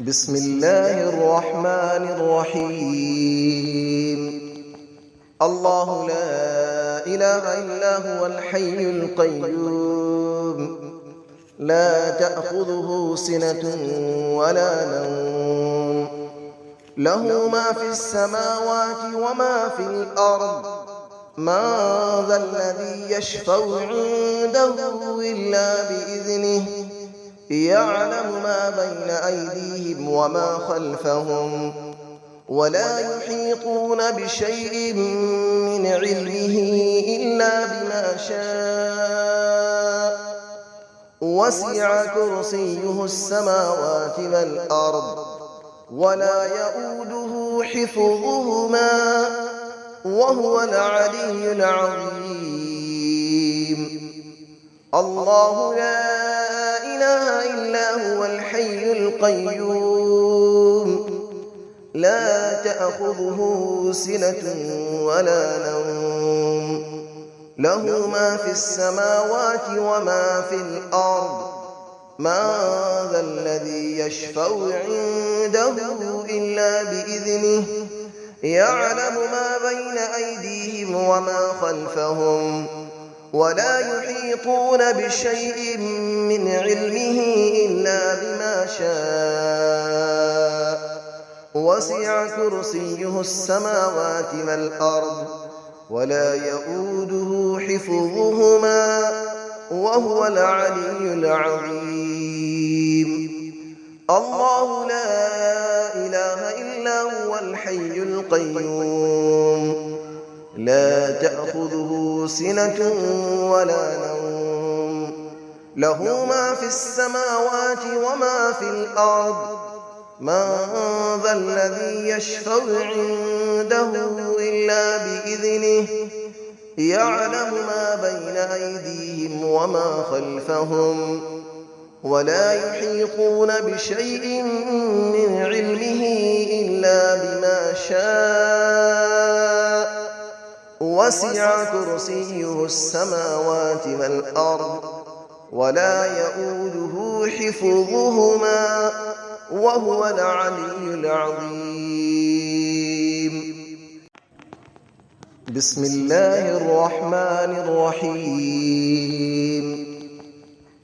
بسم الله الرحمن الرحيم. الله لا إله إلا هو الحي القيوم، لا تأخذه سنة ولا نوم، له ما في السماوات وما في الأرض. من ذا الذي يشفع عنده إلا بإذنه، يعلم ما بين أيديهم وما خلفهم، ولا يحيطون بشيء من علمه إلا بما شاء. وسع كرسيه السماوات والأرض، ولا يؤوده حفظهما، وهو العلي العظيم. الله لا إله إلا هو الحي القيوم، لا تأخذه سنة ولا نوم، له ما في السماوات وما في الأرض. من ذا الذي يشفع عنده إلا بإذنه، يعلم ما بين أيديهم وما خلفهم، ولا يحيطون بشيء من علمه إلا بما شاء. وسع كرسيه السماوات والأرض، ولا يؤوده حفظهما، وهو العلي العظيم. الله لا إله إلا هو الحي القيوم، لا تأخذه سنة ولا نوم، له ما في السماوات وما في الأرض. من ذا الذي يشفع عنده إلا بإذنه، يعلم ما بين أيديهم وما خلفهم، ولا يحيطون بشيء من علمه إلا بما شاء. وسع كرسيه السماوات والأرض، ولا يؤوده حفظهما، وهو العلي العظيم. بسم الله الرحمن الرحيم.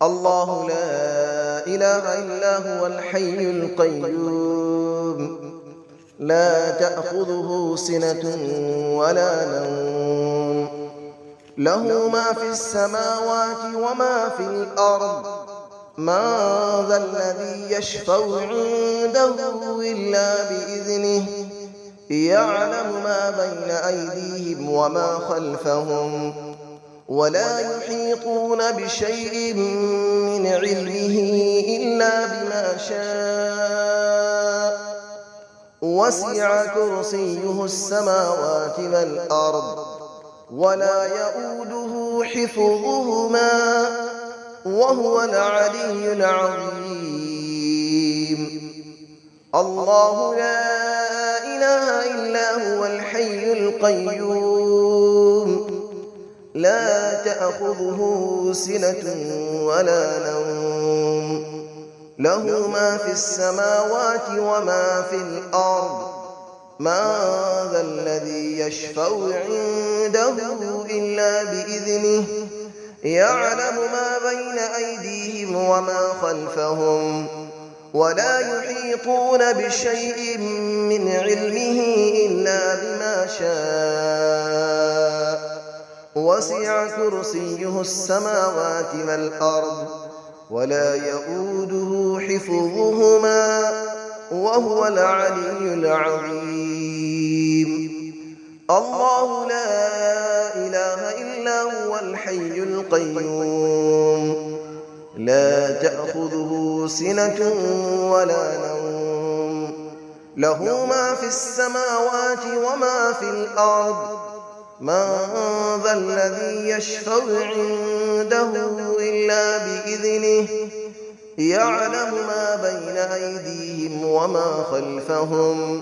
الله لا إله إلا هو الحي القيوم، لا تأخذه سنة ولا نوم، له ما في السماوات وما في الأرض. من ذا الذي يشفع عنده إلا بإذنه، يعلم ما بين أيديهم وما خلفهم، ولا يحيطون بشيء من علمه إلا بما شاء. وسع كرسيه السماوات والأرض، ولا يؤوده حفظهما، وهو العلي العظيم. الله لا إله إلا هو الحي القيوم، لا تأخذه سنة ولا نوم، له ما في السماوات وما في الأرض. من ذا الذي يشفع عنده إلا بإذنه، يعلم ما بين أيديهم وما خلفهم، ولا يحيطون بشيء من علمه إلا بما شاء. وسع كرسيه السماوات والأرض، ولا يؤوده حفظهما، وهو العلي العظيم. الله لا إله إلا هو الحي القيوم، لا تأخذه سنة ولا نوم، له ما في السماوات وما في الأرض. من ذا الذي يشفع عنده إلا بإذنه، يعلم ما بين أيديهم وما خلفهم،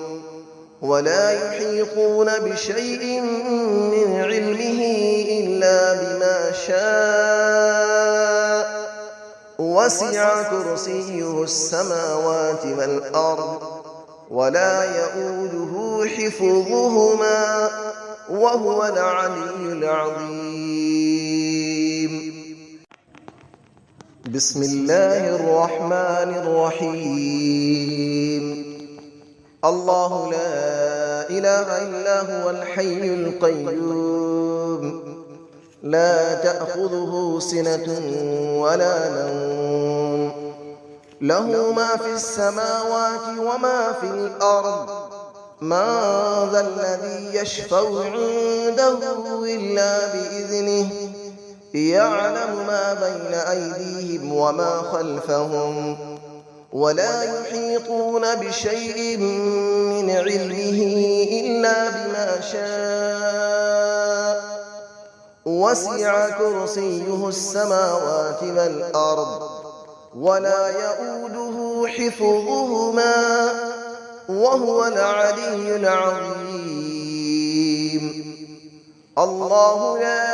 ولا يحيطون بشيء من علمه إلا بما شاء. وسع كرسيه السماوات والأرض ولا يؤوده حفظهما وهو العلي العظيم. بسم الله الرحمن الرحيم. الله لا إله إلا هو الحي القيوم لا تأخذه سنة ولا نوم له ما في السماوات وما في الأرض من ذا الذي يشفع عنده إلا بإذنه يعلم ما بين أيديهم وما خلفهم ولا يحيطون بشيء من علمه إلا بما شاء وسع كرسيه السماوات والأرض ولا يؤوده حفظهما وهو العلي العظيم. الله لا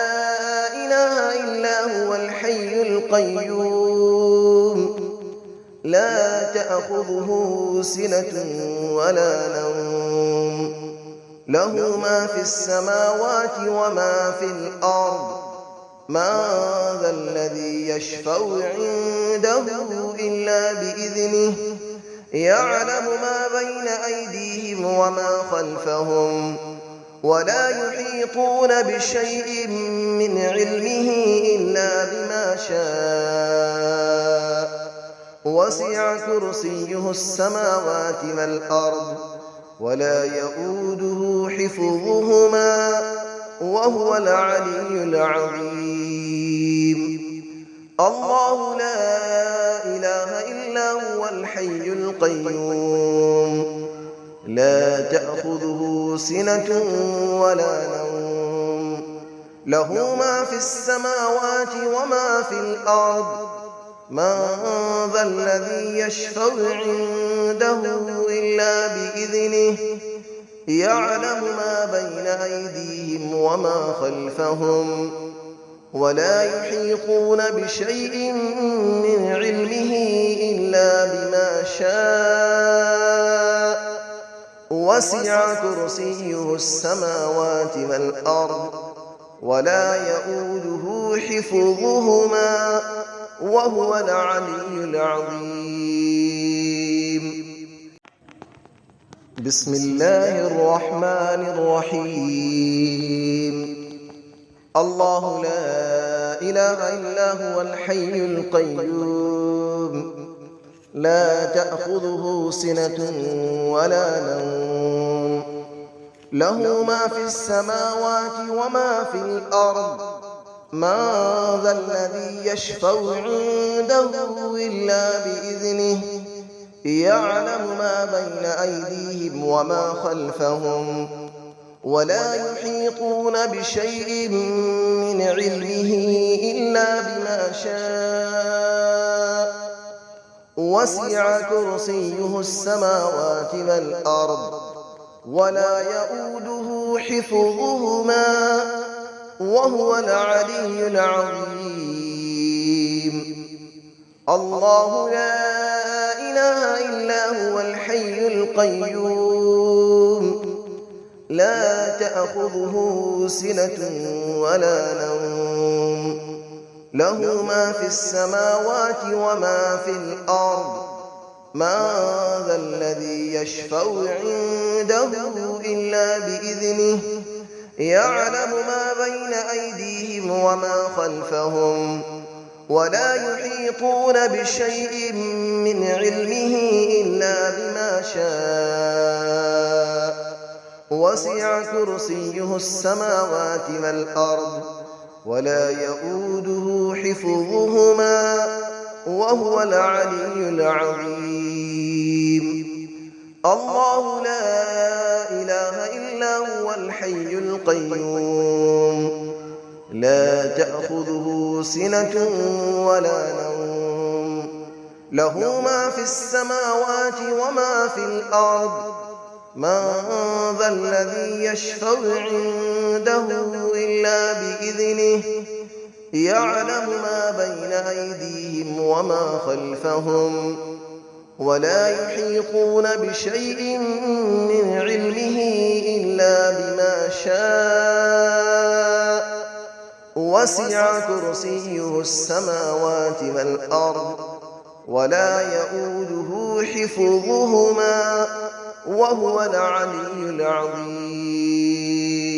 إله إلا هو الحي القيوم لا تأخذه سنة ولا نوم له ما في السماوات وما في الأرض من ذا الذي يشفع عنده إلا بإذنه يعلم ما بين أيديهم وما خلفهم ولا يحيطون بشيء من علمه إلا بما شاء وسع كرسيه السماوات والأرض ولا يؤوده حفظهما وهو العلي العظيم. الله لا إله إلا هو الحي القيوم لا تأخذه سنة ولا نوم له ما في السماوات وما في الأرض من ذا الذي يشفع عنده إلا بإذنه يعلم ما بين أيديهم وما خلفهم ولا يحيطون بشيء من علمه إلا بما شاء وسع كرسيه السماوات والأرض ولا يؤوده حفظهما وهو العلي العظيم. بسم الله الرحمن الرحيم. الله لا إله إلا هو الحي القيوم لا تأخذه سنة ولا نوم له ما في السماوات وما في الأرض من ذا الذي يشفع عنده إلا بإذنه يعلم ما بين أيديهم وما خلفهم ولا يحيطون بشيء من علمه إلا بما شاء وسع كرسيه السماوات والأرض ولا يؤوده حفظهما وهو العلي العظيم. الله لا إله إلا هو الحي القيوم لا تأخذه سنة ولا نوم له ما في السماوات وما في الأرض من ذا الذي يشفع عنده إلا بإذنه يعلم ما بين أيديهم وما خلفهم ولا يحيطون بشيء من علمه إلا بما شاء وسع كرسيه السماوات والأرض ولا يؤوده حفظهما وهو العلي العظيم. الله لا إله إلا هو الحي القيوم لا تأخذه سنة ولا نوم له ما في السماوات وما في الأرض من ذا الذي يشفع عنده إلا بإذنه يعلم ما بين أيديهم وما خلفهم ولا يحيطون بشيء من علمه إلا بما شاء وسع كرسيه السماوات والأرض ولا يئوده حفظهما وهو العلي العظيم